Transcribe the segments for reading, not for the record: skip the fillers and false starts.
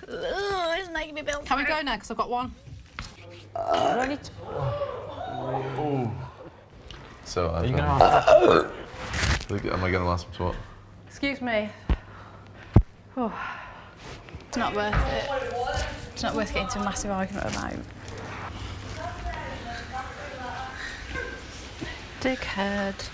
It's making me build. Can we go now? Because I've got one. So Are you going to ask? am I going to ask him to what? Excuse me. Oh. It's not worth it. It's not worth getting into a massive argument about. Dickhead.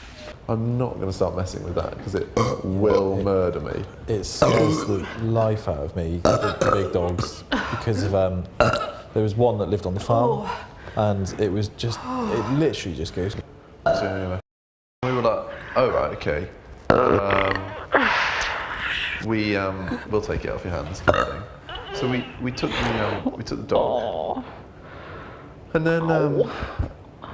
I'm not going to start messing with that because it will murder me. It scares the life out of me, the big dogs, because of there was one that lived on the farm, and it was just it literally just goes. So anyway, we were like, oh right, okay. We'll take it off your hands, kind of thing. So we took the dog, and then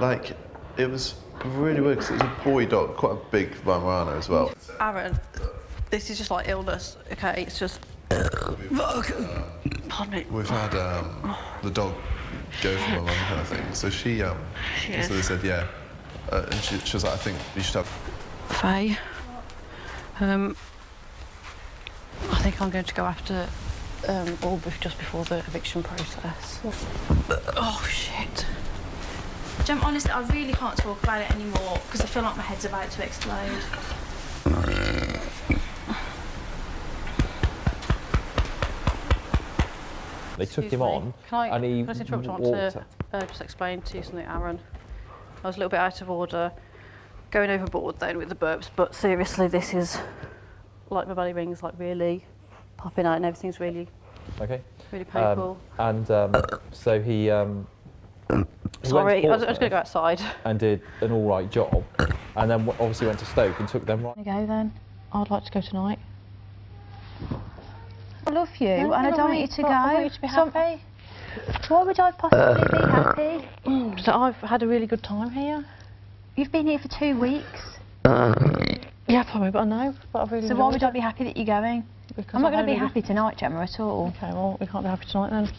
like it was really weird because it was a boy dog, quite a big Weimaraner as well. Aaron, this is just like illness, okay? It's just. Pardon me. We've had the dog go for my mum, kind of thing. So so they said yeah, and she was like, I think you should have. Faye. I think I'm going to go after Albert just before the eviction process. Oh shit. Jem, honestly, I really can't talk about it anymore because I feel like my head's about to explode. They took him on, and he Can I interrupt? I want to just explain to you something, Aaron. I was a little bit out of order, going overboard then with the burps, but seriously, this is like my belly ring's like really popping out and everything's really, okay, really painful. So he. Sorry, I was going to go outside. And did an all right job, and then obviously went to Stoke and took them right. There you go then. I'd like to go tonight. I love you, and I don't want you to go. I want you to be happy. Why would I possibly be happy? So I've had a really good time here. You've been here for 2 weeks. Yeah, probably, but I know. But I've really. So why would I be happy that you're going? Because I'm not going to be happy tonight, Gemma, at all. Okay, well, we can't be happy tonight then.